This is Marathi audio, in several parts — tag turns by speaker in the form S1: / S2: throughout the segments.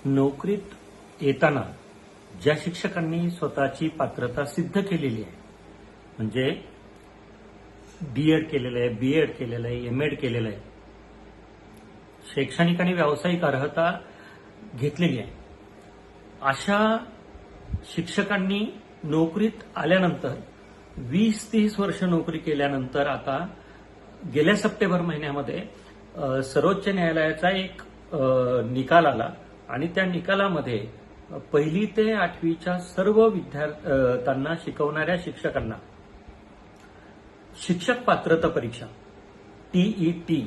S1: नोकरीत येताना ज्या शिक्षकांनी स्वतःची पात्रता सिद्ध केलेली आहे, म्हणजे डीएड केलेलं आहे, बीएड केलेलं आहे, एमएड केलेलं आहे, शैक्षणिक आणि व्यावसायिक अर्हता घेतलेली आहे, अशा शिक्षकांनी नोकरीत आल्यानंतर 20-30 वर्ष नोकरी केल्यानंतर आता गेल्या सप्टेंबर महिन्यामध्ये सर्वोच्च न्यायालयाचा एक निकाल आला आणि त्या निकालामध्ये 1ली ते 8वीच्या सर्व विद्यार्थ्यांना शिकवणाऱ्या शिक्षकांना शिक्षक पात्रता परीक्षा टीईटी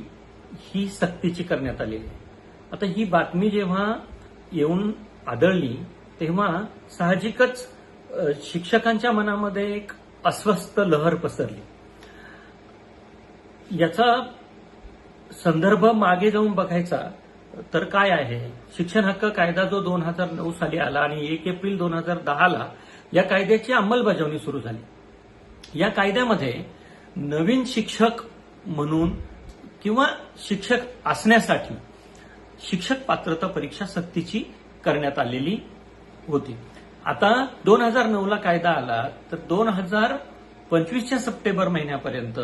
S1: ही सक्तीची करण्यात आलेली आहे. आता ही बातमी जेव्हा येऊन आदळली तेव्हा साहजिकच शिक्षकांच्या मनामध्ये एक अस्वस्थ लहर पसरली. याचा संदर्भ मागे जाऊन बघायचा तर काय आहे, शिक्षण हक्क कायदा जो 2009 साली आला आणि 1 एप्रिल 2010ला या कायद्याची अंमलबजावणी सुरू झाली. या कायद्यामध्ये नवीन शिक्षक म्हणून किंवा शिक्षक असण्यासाठी शिक्षक पात्रता परीक्षा सक्तीची करण्यात आलेली होती. आता 2009ला कायदा आला तर 2025च्या सप्टेंबर महिन्यापर्यंत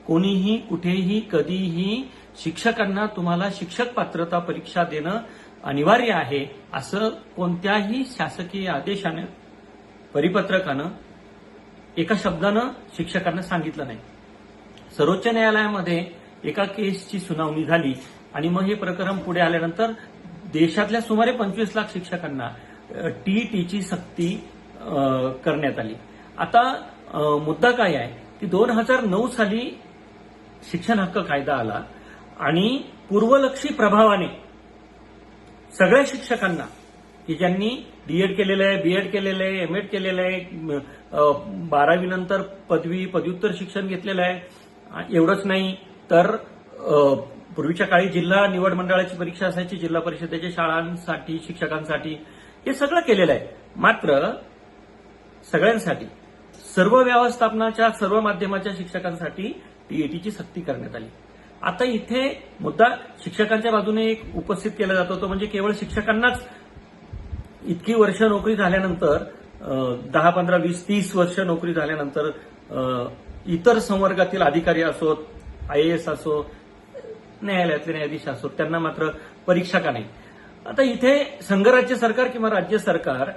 S1: कोणीही कुठेही कधीही शिक्षकांना तुम्हाला शिक्षक पात्रता परीक्षा देणं अनिवार्य आहे असं कोणत्याही शासकीय आदेशानं परिपत्रकानं एका शब्दानं शिक्षकांना सांगितलं नाही. सर्वोच्च न्यायालयामध्ये एका केसची सुनावणी झाली आणि मग हे प्रकरण पुढे आल्यानंतर देशातल्या सुमारे 25 लाख शिक्षकांना टीईटीची सक्ती करण्यात आली. आता मुद्दा काय आहे की 2009 साली शिक्षण हक्क कायदा आला आणि पूर्वलक्षी प्रभावाने सगळ्या शिक्षकांना की ज्यांनी डीएड केलेलं आहे, बीएड केलेलं आहे, एमएड केलेलं आहे, 12वी नंतर पदवी पदव्युत्तर शिक्षण घेतलेलं आहे, एवढंच नाही तर पूर्वीच्या काळी जिल्हा निवड मंडळाची परीक्षा असायची, जिल्हा परिषदेच्या शाळांसाठी शिक्षकांसाठी, हे सगळं केलेलं आहे. मात्र सगळ्यांसाठी सर्व व्यवस्थापनाच्या सर्व माध्यमाच्या शिक्षकांसाठी टीईटीची सक्ती करण्यात आली. आता इथे मुद्दा शिक्षकांच्या बाजूने एक उपस्थित केला जातो तो म्हणजे केवळ शिक्षकांनाच इतकी वर्ष नोकरी झाल्यानंतर 10, 15, 20, 30 वर्ष नोकरी झाल्यानंतर इतर संवर्गातील अधिकारी असोत, आयएएस असो, न्यायालयातले न्यायाधीश असोत, त्यांना मात्र परीक्षा का नाही. आता इथे संघराज्य सरकार किंवा राज्य सरकार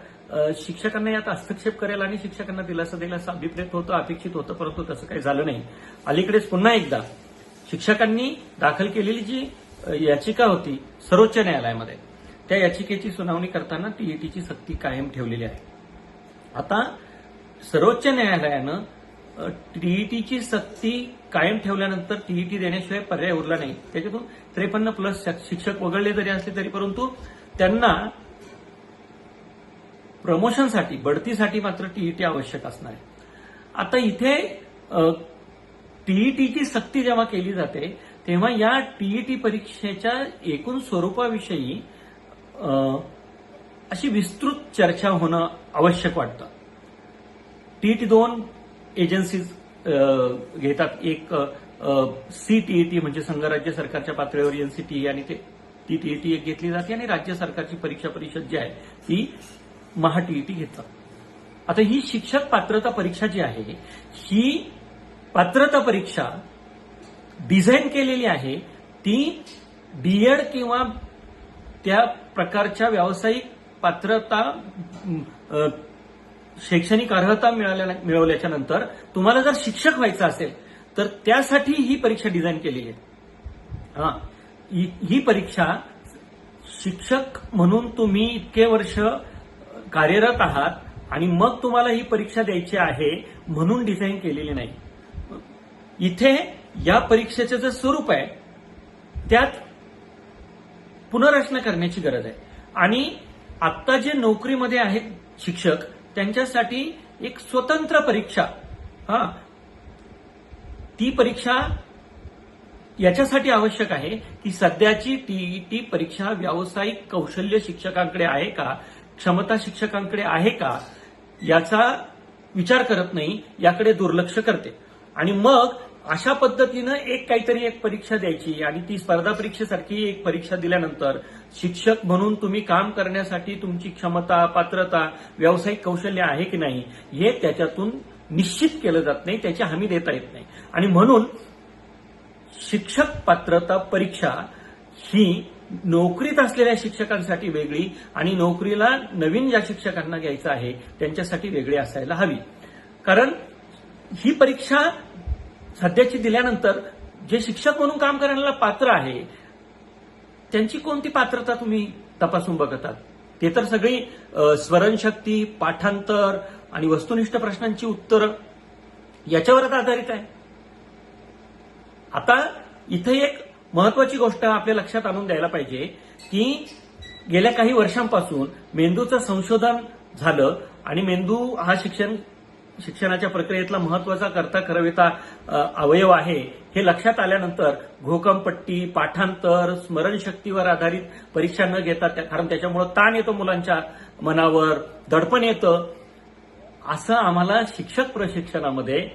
S1: शिक्षकांना यात हस्तक्षेप करेल आणि शिक्षकांना दिलासा देईल असं अभिप्रेत होतं, अपेक्षित होतं, परंतु तसं काही झालं नाही. अलीकडेच पुन्हा एकदा शिक्षकांनी दाखल केलेली जी याचिका होती सर्वोच्च न्यायालयामध्ये, त्या याचिकेची सुनावणी करताना टीईटीची सक्ती कायम ठेवलेली आहे. आता सर्वोच्च न्यायालयानं टीईटीची सक्ती कायम ठेवल्यानंतर टीईटी देण्याशिवाय पर्याय उरला नाही. त्याच्यातून 53+ शिक्षक वगळले जरी असले तरी परंतु त्यांना प्रमोशनसाठी, बढतीसाठी मात्र टीईटी आवश्यक असणार आहे. आता इथे टीईटीची सक्ती जेव्हा केली जाते तेव्हा या टीईटी परीक्षेच्या एकूण स्वरूपाविषयी अशी विस्तृत चर्चा होणं आवश्यक वाटतं. टीईटी 2 एजन्सीज घेतात. एक सीटीईटी म्हणजे संघ राज्य सरकारच्या पातळीवर एनसीटीई आणि ती टीईटी एक घेतली जाते आणि राज्य सरकारची परीक्षा परिषद जी आहे ती महाटीईटी घेतात. आता ही शिक्षक पात्रता परीक्षा जी आहे ही पात्रता परीक्षा डिझाईन केलेली आहे ती डीएड किंवा त्या प्रकारच्या व्यावसायिक पात्रता शैक्षणिक अर्हता मिळवल्याच्या नंतर तुम्हाला जर शिक्षक व्हायचं असेल तर त्यासाठी ही परीक्षा डिझाईन केलेली आहे. ही परीक्षा शिक्षक म्हणून तुम्ही इतके वर्ष कार्यरत आहात आणि मग तुम्हाला ही परीक्षा द्यायची आहे म्हणून डिझाईन केलेली नाही. इथे या परीक्षेचं जे स्वरूप आहे त्यात पुनर्रचना करण्याची गरज आहे आणि आत्ता जे नोकरीमध्ये आहेत शिक्षक त्यांच्यासाठी एक स्वतंत्र परीक्षा, ती परीक्षा याच्यासाठी आवश्यक आहे की सध्याची टीईटी परीक्षा व्यावसायिक कौशल्य शिक्षकांकडे आहे का, क्षमता शिक्षकांकडे आहे का याचा विचार करत नाही, याकडे दुर्लक्ष करते आणि मग अशा पद्धतीनं काहीतरी एक परीक्षा द्यायची आणि ती स्पर्धा परीक्षेसारखी एक परीक्षा दिल्यानंतर शिक्षक म्हणून तुम्ही काम करण्यासाठी तुमची क्षमता, पात्रता, व्यावसायिक कौशल्य आहे की नाही हे त्याच्यातून निश्चित केलं जात नाही, त्याची हमी देता येत नाही. आणि म्हणून शिक्षक पात्रता परीक्षा ही नोकरीत असलेल्या शिक्षकांसाठी वेगळी आणि नोकरीला नवीन ज्या शिक्षकांना घ्यायचं आहे त्यांच्यासाठी वेगळी असायला हवी. कारण ही परीक्षा सध्याची दिल्यानंतर जे शिक्षक म्हणून काम करण्याला पात्र आहे त्यांची कोणती पात्रता तुम्ही तपासून बघतात? ते तर सगळी स्मरणशक्ती, पाठांतर आणि वस्तुनिष्ठ प्रश्नांची उत्तरं याच्यावरच आधारित आहे. आता इथे एक महत्वाची गोष्ट आपल्या लक्षात आणून द्यायला पाहिजे की गेल्या काही वर्षांपासून मेंदूचं संशोधन झालं आणि मेंदू हा शिक्षणाच्या प्रक्रियेतला महत्वाचा करता करविता अवयव आहे हे लक्षात आल्यानंतर घोकमपट्टी, पाठांतर, स्मरणशक्तीवर आधारित परीक्षा न घेता कारण त्याच्यामुळे ताण येतो मुलांच्या मनावर, दडपण येतं, असं आम्हाला शिक्षक प्रशिक्षणामध्ये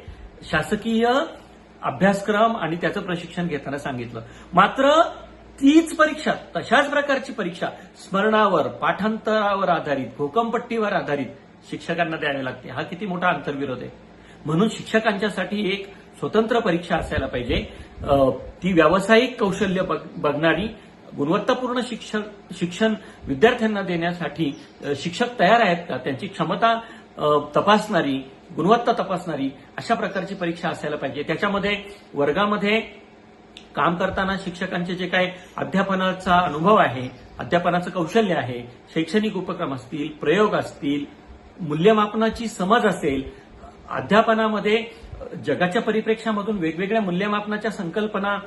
S1: शासकीय अभ्यासक्रम आणि त्याचं प्रशिक्षण घेताना सांगितलं. मात्र तीच परीक्षा, तशाच प्रकारची परीक्षा स्मरणावर, पाठांतरावर आधारित, घोकमपट्टीवर आधारित शिक्षकांना द्यावी लागते. हा किती मोठा आंतरविरोध आहे. म्हणून शिक्षकांच्यासाठी एक स्वतंत्र परीक्षा असायला पाहिजे. ती व्यावसायिक कौशल्य बघणारी, गुणवत्तापूर्ण शिक्षण विद्यार्थ्यांना देण्यासाठी शिक्षक तयार आहेत का, त्यांची क्षमता तपासणारी, गुणवत्ता तपासणारी अशा प्रकारची परीक्षा असायला पाहिजे. त्याच्यामध्ये वर्गामध्ये काम करताना शिक्षकांचे जे काही अध्यापनाचा अनुभव आहे, अध्यापनाचं कौशल्य आहे, शैक्षणिक उपक्रम असतील, प्रयोग असतील, मूल्यमापनाची समज असेल, अध्यापनामध्ये जगाच्या परिप्रेक्ष्यामधून वेगवेगळ्या मूल्यमापनाच्या संकल्पना,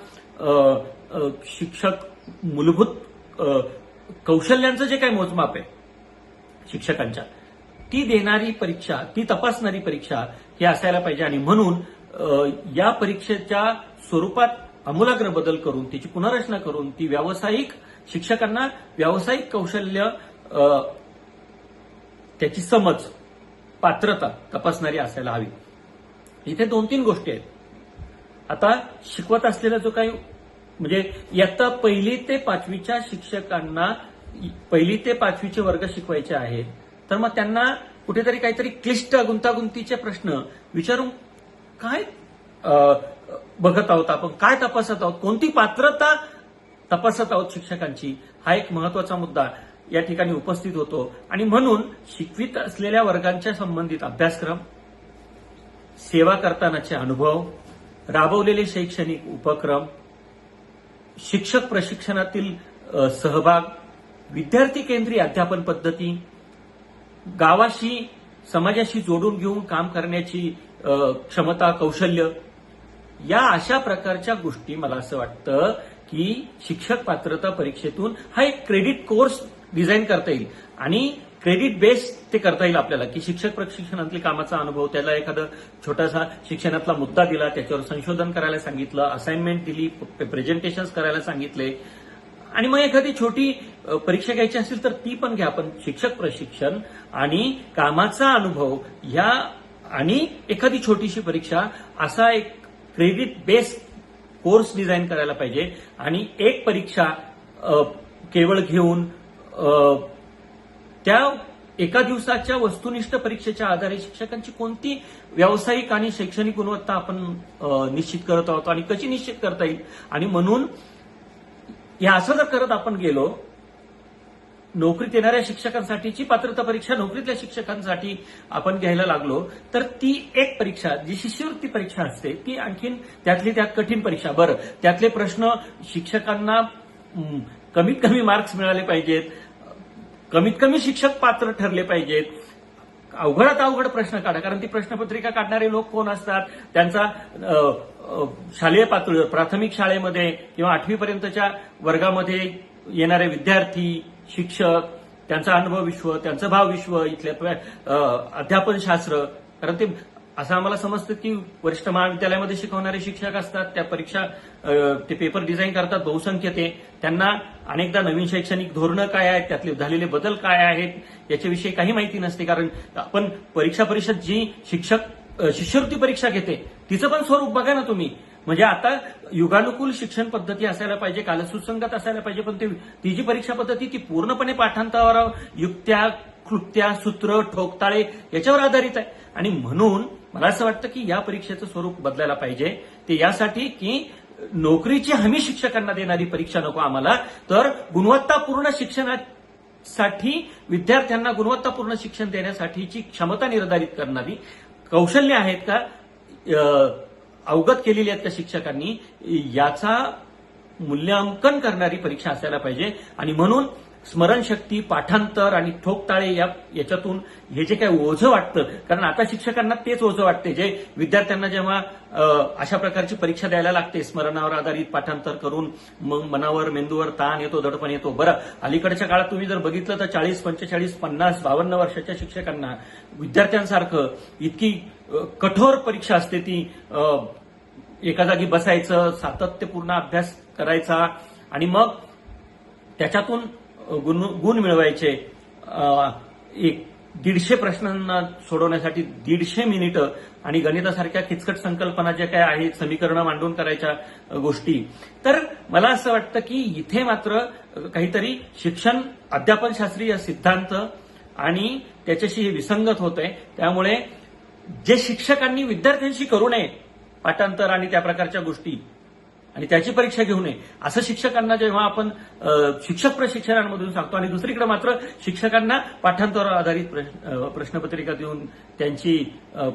S1: शिक्षक मूलभूत कौशल्यांचं जे काही मोजमाप आहे शिक्षकांच्या, ती देणारी परीक्षा, ती तपासणारी परीक्षा हे असायला पाहिजे. आणि म्हणून या परीक्षेच्या स्वरूपात आमूलाग्र बदल करून, त्याची पुनर्रचना करून ती शिक्षकांना व्यावसायिक कौशल्य, त्याची समज, पात्रता तपासणारी असायला हवी. इथे 2-3 गोष्टी आहेत. आता शिकवत असलेला जो काही म्हणजे इयत्ता 1 ते 5वीच्या शिक्षकांना 1 ते 5वीचे वर्ग शिकवायचे आहेत, तर मग त्यांना कुठेतरी काहीतरी क्लिष्ट गुंतागुंतीचे प्रश्न विचारून काय बघत आहोत आपण, काय तपासत आहोत, कोणती पात्रता तपासत आहोत शिक्षकांची, हा एक महत्वाचा मुद्दा या ठिकाणी उपस्थित होतो. आणि म्हणून शिकवित असलेल्या वर्गांच्या संबंधित अभ्यासक्रम, सेवा करतानाचे अनुभव, राबवलेले शैक्षणिक उपक्रम, शिक्षक प्रशिक्षणातील सहभाग, विद्यार्थी केंद्रीय अध्यापन पद्धती, गावाशी, समाजाशी जोडून घेऊन काम करण्याची क्षमता, कौशल्य, या अशा प्रकारच्या गोष्टी मला असं वाटतं की शिक्षक पात्रता परीक्षेतून हा एक क्रेडिट कोर्स डिझाईन करता येईल आणि क्रेडिट बेस ते करता येईल आपल्याला की शिक्षक प्रशिक्षणातली कामाचा अनुभव, त्याला एखादा छोटासा शिक्षणातला मुद्दा दिला, त्याच्यावर संशोधन करायला सांगितलं, असाइनमेंट दिली, प्रेझेंटेशन करायला सांगितले आणि मग एखादी छोटी परीक्षा घ्यायची असेल तर ती पण घ्या. पण शिक्षक प्रशिक्षण आणि कामाचा अनुभव ह्या आणि एखादी छोटीशी परीक्षा असा एक क्रेडिट बेस कोर्स डिझाईन करायला पाहिजे. आणि एक परीक्षा केवळ घेऊन त्या एका दिवसाच्या वस्तुनिष्ठ परीक्षेच्या आधारे शिक्षकांची कोणती व्यावसायिक आणि शैक्षणिक गुणवत्ता आपण निश्चित करत आहोत आणि कशी निश्चित करता येईल. आणि म्हणून या असं जर करत आपण गेलो, नोकरीत येणाऱ्या शिक्षकांसाठीची पात्रता परीक्षा नोकरीतल्या शिक्षकांसाठी आपण घ्यायला लागलो तर ती एक परीक्षा जी शिष्यवृत्ती परीक्षा असते ती आणखीन त्यातली त्यात कठीण परीक्षा. बरं, त्यातले प्रश्न शिक्षकांना कमीत कमी मार्क्स मिळाले पाहिजेत, कमीत कमी शिक्षक पात्र ठरले पाहिजेत, अवघडात अवघड प्रश्न काढा. कारण ती प्रश्नपत्रिका काढणारे लोक कोण असतात, त्यांचा शालेय पातळीवर प्राथमिक शाळेमध्ये किंवा 8वी पर्यंतच्या वर्गामध्ये येणारे विद्यार्थी, शिक्षक, त्यांचा अनुभव विश्व, त्यांचं भाव विश्व, इथल्या अध्यापनशास्त्र. कारण ते असं आम्हाला समजतं की वरिष्ठ महाविद्यालयामध्ये शिकवणारे शिक्षक असतात, त्या परीक्षा ते पेपर डिझाईन करतात, बहुसंख्य ते, त्यांना अनेकदा नवीन शैक्षणिक धोरणं काय आहेत, त्यातले झालेले बदल काय आहेत याच्याविषयी काही माहिती नसते. कारण आपण परीक्षा परिषद जी शिष्यवृत्ती परीक्षा घेते तिचं पण स्वरूप बघा ना तुम्ही. म्हणजे आता युगानुकूल शिक्षण पद्धती असायला पाहिजे, कालसुसंगत असायला पाहिजे, पण ती जी परीक्षा पद्धती ती पूर्णपणे पाठांतरावर, युक्त्या, कृत्या, सूत्र, ठोकताळे याच्यावर आधारित आहे. आणि म्हणून मला असं वाटतं की या परीक्षेचं स्वरूप बदलायला पाहिजे. ते यासाठी की नोकरीची हमी शिक्षकांना देणारी परीक्षा नको आम्हाला, तर गुणवत्तापूर्ण शिक्षणासाठी विद्यार्थ्यांना गुणवत्तापूर्ण शिक्षण देण्यासाठीची क्षमता निर्धारित करणारी, कौशल्य आहेत का अवगत केलेली आहेत का शिक्षकांनी, याचा मूल्यांकन करणारी परीक्षा असायला पाहिजे. आणि म्हणून स्मरणशक्ती, पाठांतर आणि ठोकताळे याच्यातून हे जे काही ओझं वाटतं, कारण आता शिक्षकांना तेच ओझं वाटते जे विद्यार्थ्यांना जेव्हा अशा प्रकारची परीक्षा द्यायला लागते, स्मरणावर आधारित पाठांतर करून मग मनावर, मेंदूवर ताण येतो, दडपण येतो. बरं, अलीकडच्या काळात तुम्ही जर बघितलं तर 40, 45, 50, 52 वर्षाच्या शिक्षकांना विद्यार्थ्यांसारखं इतकी कठोर परीक्षा असते, ती एका जागी बसायचं, सातत्यपूर्ण अभ्यास करायचा आणि मग त्याच्यातून गुण मिळवायचे. 150 प्रश्नांना सोडवण्यासाठी 150 मिनिटं आणि गणितासारख्या किचकट संकल्पना ज्या काय आहेत, समीकरणं मांडून करायच्या गोष्टी. तर मला असं वाटतं की इथे मात्र काहीतरी शिक्षण अध्यापनशास्त्रीय सिद्धांत आणि त्याच्याशी हे विसंगत होत आहे. त्यामुळे जे शिक्षकांनी विद्यार्थ्यांशी करू नये पाठांतर आणि त्या प्रकारच्या गोष्टी आणि त्याची परीक्षा घेऊ नये, असं शिक्षकांना जेव्हा आपण शिक्षक प्रशिक्षणांमधून सांगतो, आणि दुसरीकडे मात्र शिक्षकांना पाठांतरावर आधारित प्रश्नपत्रिका देऊन त्यांची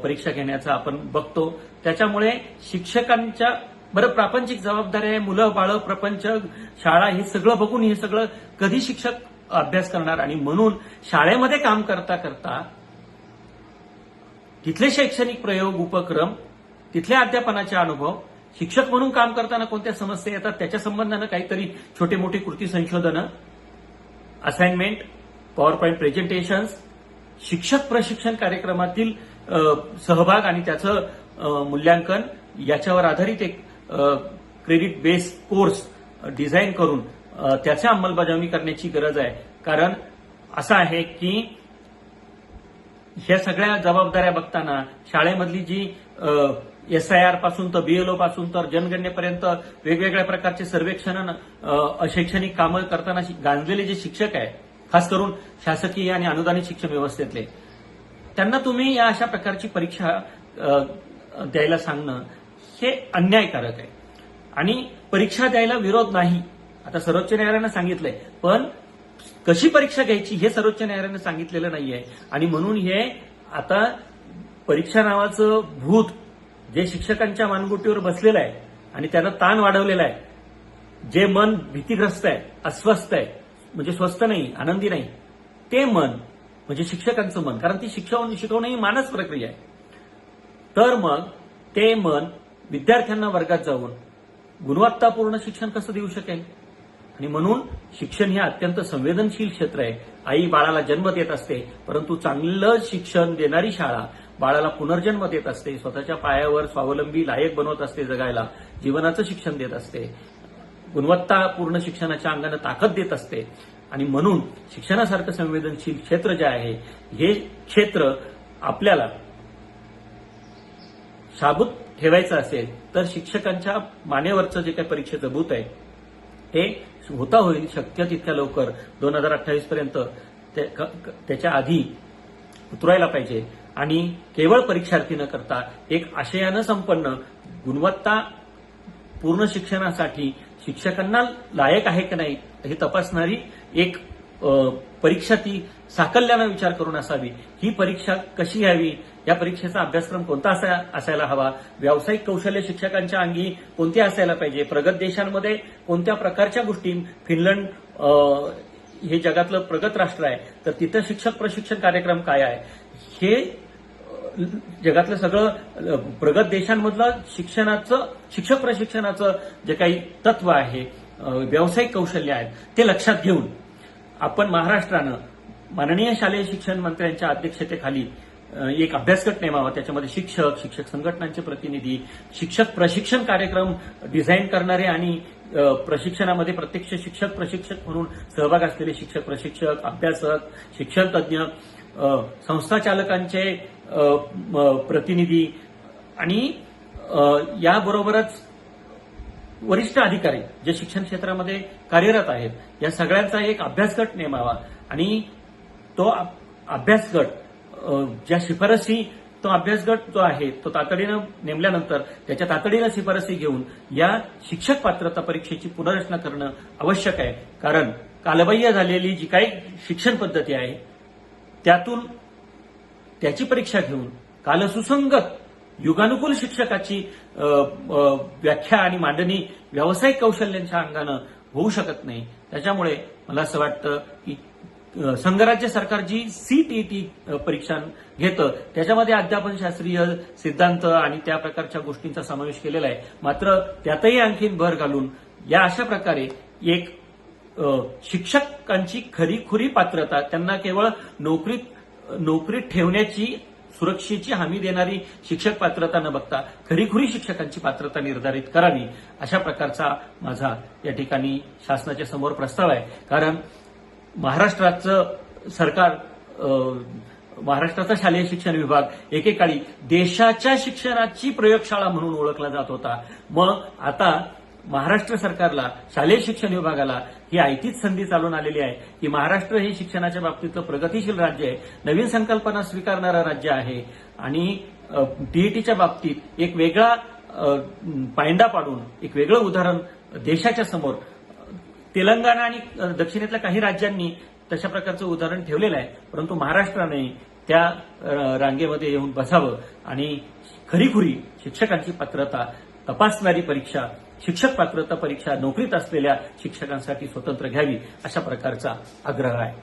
S1: परीक्षा घेण्याचा आपण बघतो. त्याच्यामुळे शिक्षकांच्या बरं प्रापंचिक जबाबदारी आहे, मुलं बाळं, प्रपंच, शाळा, हे सगळं बघून हे सगळं कधी शिक्षक अभ्यास करणार. आणि म्हणून शाळेमध्ये काम करता करता तिथले शैक्षणिक प्रयोग, उपक्रम, तिथल्या अध्यापनाचे अनुभव, शिक्षक म्हणून काम करताना कोणत्या समस्या येतात त्याच्या संबंधानं काहीतरी छोटे मोठी कृती संशोधनं, असाइनमेंट, पॉवर पॉईंट प्रेझेंटेशन्स, शिक्षक प्रशिक्षण कार्यक्रमातील सहभाग आणि त्याचं मूल्यांकन याच्यावर आधारित एक क्रेडिट बेस कोर्स डिझाईन करून त्याची अंमलबजावणी करण्याची गरज आहे. कारण असं आहे की ह्या सगळ्या जबाबदाऱ्या बघताना शाळेमधली जी SIR पासून तर BLO पासून तर जनगणनेपर्यंत वेगवेगळ्या प्रकारचे सर्वेक्षण, अशैक्षणिक कामं करताना गांजलेले जे शिक्षक आहे, खास करून शासकीय आणि अनुदानित शिक्षण व्यवस्थेतले, त्यांना तुम्ही या अशा प्रकारची परीक्षा द्यायला सांगणं हे अन्यायकारक आहे. आणि परीक्षा द्यायला विरोध नाही, आता सर्वोच्च न्यायालयानं सांगितलंय, पण कशी परीक्षा घ्यायची हे सर्वोच्च न्यायालयानं सांगितलेलं नाहीये. आणि म्हणून हे आता परीक्षा नावाचं भूत जे शिक्षकांच्या मानगुटीवर बसलेलं आहे आणि त्यानं ताण वाढवलेला आहे, जे मन भीतीग्रस्त आहे, अस्वस्थ आहे, म्हणजे स्वस्थ नाही, आनंदी नाही, ते मन म्हणजे शिक्षकांचं मन, कारण ती शिकवणं ही मानस प्रक्रिया आहे. तर मग ते मन विद्यार्थ्यांना वर्गात जाऊन गुणवत्तापूर्ण शिक्षण कसं देऊ शकेल? आणि म्हणून शिक्षण हे अत्यंत संवेदनशील क्षेत्र आहे. आई बाळाला जन्म देत असते, परंतु चांगलं शिक्षण देणारी शाळा बाळाला पुनर्जन्म देत असते, स्वतःच्या पायावर स्वावलंबी लायक बनवत असते, जगायला जीवनाचं शिक्षण देत असते, गुणवत्तापूर्ण शिक्षणाच्या अंगानं ताकद देत असते. आणि म्हणून शिक्षणासारखं संवेदनशील क्षेत्र जे आहे, हे क्षेत्र आपल्याला शाबूत ठेवायचं असेल तर शिक्षकांच्या मानेवरचं जे काही परीक्षेचं भूत आहे हे होता होईल शक्य तितक्या लवकर 2028 पर्यंत त्याच्या आधी उतरायला पाहिजे. आणि केवळ परीक्षार्थी न करता एक आशयानं संपन्न गुणवत्ता पूर्ण शिक्षणासाठी शिक्षकांना लायक आहे की नाही हे तपासणारी एक परीक्षा ती साकल्यानं विचार करून असावी. ही परीक्षा कशी घ्यावी, या परीक्षेचा अभ्यासक्रम कोणता असायला हवा, व्यावसायिक कौशल्य शिक्षकांच्या अंगी कोणते असायला पाहिजे, प्रगत देशांमध्ये कोणत्या प्रकारच्या गोष्टी, फिनलंड हे जगातलं प्रगत राष्ट्र आहे तर तिथं शिक्षक प्रशिक्षण कार्यक्रम काय आहे, हे जगातलं सगळं प्रगत देशांमधलं शिक्षक प्रशिक्षणाचं जे काही तत्व आहे, व्यावसायिक कौशल्य आहेत, ते लक्षात घेऊन आपण महाराष्ट्रानं माननीय शालेय शिक्षण मंत्र्यांच्या अध्यक्षतेखाली एक अभ्यासगट नेमावा. त्याच्यामध्ये शिक्षक संघटनांचे प्रतिनिधी, शिक्षक प्रशिक्षण कार्यक्रम डिझाईन करणारे आणि प्रशिक्षणामध्ये प्रत्यक्ष शिक्षक प्रशिक्षक म्हणून सहभाग असलेले शिक्षक प्रशिक्षक, अभ्यासक, शिक्षण तज्ज्ञ, संस्था चालकांचे प्रतिनिधी आणि याबरोबरच वरिष्ठ अधिकारी जे शिक्षण क्षेत्रामध्ये कार्यरत आहेत या सगळ्यांचा एक अभ्यासगट नेमावा आणि तो अभ्यासगट ज्या शिफारसी तो अभ्यासगट जो आहे तो तातडीनं नेमल्यानंतर त्याच्या तातडीनं शिफारसी घेऊन या शिक्षक पात्रता परीक्षेची पुनर्रचना करणं आवश्यक आहे. कारण कालबाह्य झालेली जी काही शिक्षण पद्धती आहे त्यातून त्याची परीक्षा घेऊन कालसुसंगत युगानुकूल शिक्षकाची व्याख्या आणि मांडणी व्यावसायिक कौशल्यांच्या अंगानं होऊ शकत नाही. त्याच्यामुळे मला असं वाटतं की संघराज्य सरकार जी सीटीईटी परीक्षा घेतं त्याच्यामध्ये अध्यापन शास्त्रीय सिद्धांत आणि त्या प्रकारच्या गोष्टींचा समावेश केलेला आहे. मात्र त्यातही आणखीन भर घालून या अशा प्रकारे एक शिक्षकांची खरीखुरी पात्रता त्यांना केवळ नोकरीत ठेवण्याची सुरक्षेची हमी देणारी शिक्षक पात्रता न बघता खरीखुरी शिक्षकांची पात्रता निर्धारित करावी अशा प्रकारचा माझा या ठिकाणी शासनाच्या समोर प्रस्ताव आहे. कारण महाराष्ट्राचं सरकार महाराष्ट्राचा शालेय शिक्षण विभाग एकेकाळी देशाच्या शिक्षणाची प्रयोगशाळा म्हणून ओळखला जात होता. मग आता महाराष्ट्र सरकारला शालेय शिक्षण विभागाला ही आयतीच संधी चालून आलेली आहे की महाराष्ट्र हे शिक्षणाच्या बाबतीतलं प्रगतिशील राज्य आहे, नवीन संकल्पना स्वीकारणारं राज्य आहे आणि टीईटीच्या बाबतीत एक वेगळा पायंडा पाडून एक वेगळं उदाहरण देशाच्या समोर तेलंगणा आणि दक्षिणेतल्या काही राज्यांनी तशा प्रकारचं उदाहरण ठेवलेलं आहे. परंतु महाराष्ट्राने त्या रांगेमध्ये येऊन बसावं आणि खरीखुरी शिक्षकांची पात्रता तपासणारी परीक्षा शिक्षक पात्रता परीक्षा नोकरीत असलेल्या शिक्षकांसाठी स्वतंत्र घ्यावी अशा प्रकारचा आग्रह आहे.